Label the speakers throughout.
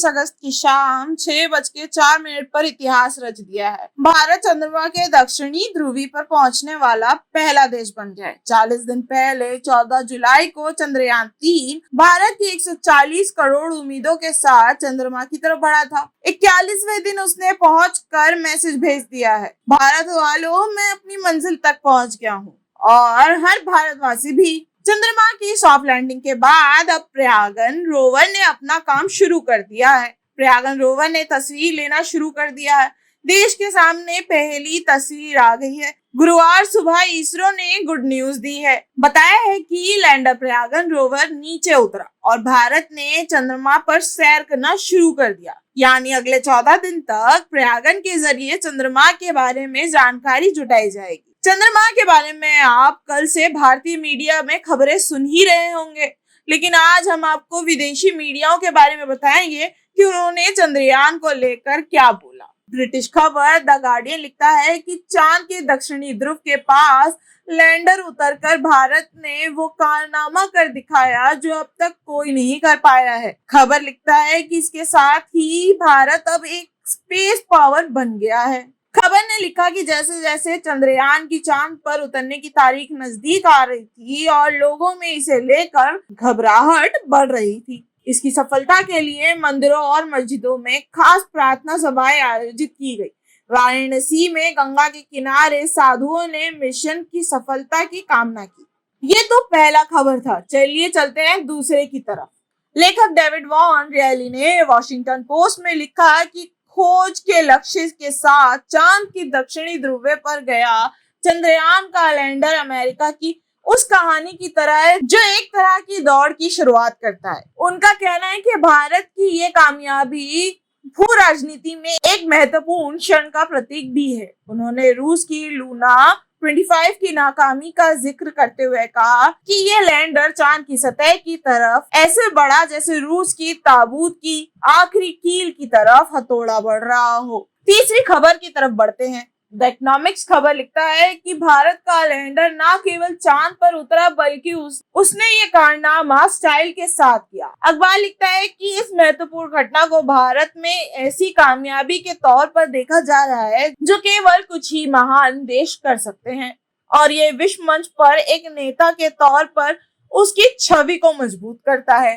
Speaker 1: अगस्त की शाम 6:04 पर इतिहास रच दिया है। भारत चंद्रमा के दक्षिणी ध्रुवी पर पहुंचने वाला पहला देश बन गया है। 40 दिन पहले 14 जुलाई को चंद्रयान-3 भारत की 140 करोड़ उम्मीदों के साथ चंद्रमा की तरफ बढ़ा था। 41वें दिन उसने पहुंचकर मैसेज भेज दिया है, भारत वालों, मैं अपनी मंजिल तक पहुंच गया हूँ। और हर भारतवासी भी। चंद्रमा की सॉफ्ट लैंडिंग के बाद अब प्रज्ञान रोवर ने अपना काम शुरू कर दिया है। प्रज्ञान रोवर ने तस्वीर लेना शुरू कर दिया है। देश के सामने पहली तस्वीर आ गई है। गुरुवार सुबह इसरो ने गुड न्यूज दी है। बताया है कि लैंडर प्रज्ञान रोवर नीचे उतरा और भारत ने चंद्रमा पर सैर करना शुरू कर दिया। यानी अगले 14 दिन तक प्रज्ञान के जरिए चंद्रमा के बारे में जानकारी जुटाई जाएगी। चंद्रमा के बारे में आप कल से भारतीय मीडिया में खबरें सुन ही रहे होंगे, लेकिन आज हम आपको विदेशी मीडियाओं के बारे में बताएंगे कि उन्होंने चंद्रयान को लेकर क्या बोला। ब्रिटिश खबर द गार्डियन लिखता है कि चांद के दक्षिणी ध्रुव के पास लैंडर उतरकर भारत ने वो कारनामा कर दिखाया जो अब तक कोई नहीं कर पाया है। खबर लिखता है कि इसके साथ ही भारत अब एक स्पेस पावर बन गया है। खबर ने लिखा कि जैसे जैसे चंद्रयान की चांद पर उतरने की तारीख नजदीक आ रही थी और लोगों में इसे लेकर घबराहट बढ़ रही थी, इसकी सफलता के लिए मंदिरों और मस्जिदों में खास प्रार्थना सभाएं आयोजित की गई। वाराणसी में गंगा के किनारे साधुओं ने मिशन की सफलता की कामना की। ये तो पहला खबर था। चलिए चलते हैं दूसरे की तरफ। लेखक डेविड वॉन रियली ने वॉशिंगटन पोस्ट में लिखा कि खोज के लक्ष्य के साथ चांद की दक्षिणी ध्रुव पर गया चंद्रयान का लैंडर अमेरिका की उस कहानी की तरह है जो एक तरह की दौड़ की शुरुआत करता है। उनका कहना है कि भारत की ये कामयाबी भू राजनीति में एक महत्वपूर्ण क्षण का प्रतीक भी है। उन्होंने रूस की लूना 25 की नाकामी का जिक्र करते हुए कहा कि ये लैंडर चांद की सतह की तरफ ऐसे बढ़ा जैसे रूस की ताबूत की आखिरी कील की तरफ हथौड़ा बढ़ रहा हो। तीसरी खबर की तरफ बढ़ते हैं। द इकोनॉमिक्स खबर लिखता है कि भारत का लैंडर न केवल चांद पर उतरा बल्कि उसने ये कारनामा स्टाइल के साथ किया। अखबार लिखता है कि इस महत्वपूर्ण घटना को भारत में ऐसी कामयाबी के तौर पर देखा जा रहा है जो केवल कुछ ही महान देश कर सकते हैं और ये विश्व मंच पर एक नेता के तौर पर उसकी छवि को मजबूत करता है।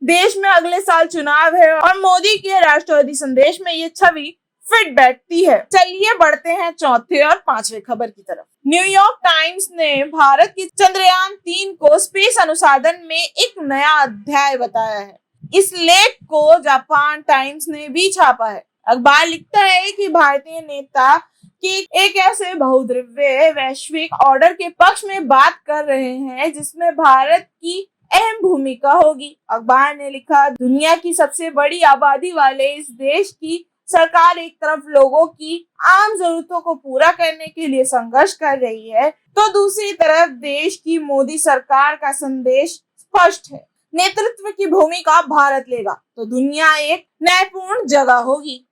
Speaker 1: देश में अगले साल चुनाव है और मोदी के राष्ट्रवादी संदेश में ये छवि फिट बैठती है। चलिए बढ़ते हैं चौथे और पांचवें खबर की तरफ। न्यूयॉर्क टाइम्स ने भारत की चंद्रयान-3 को स्पेस अनुसंधान में एक नया अध्याय बताया है। इस लेख को जापान टाइम्स ने भी छापा है। अखबार लिखता है कि भारतीय नेता कि एक ऐसे बहुद्रव्य वैश्विक ऑर्डर के पक्ष में बात कर रहे हैं जिसमें भारत की अहम भूमिका होगी। अखबार ने लिखा, दुनिया की सबसे बड़ी आबादी वाले इस देश की सरकार एक तरफ लोगों की आम जरूरतों को पूरा करने के लिए संघर्ष कर रही है तो दूसरी तरफ देश की मोदी सरकार का संदेश स्पष्ट है। नेतृत्व की भूमिका भारत लेगा तो दुनिया एक न्यायपूर्ण जगह होगी।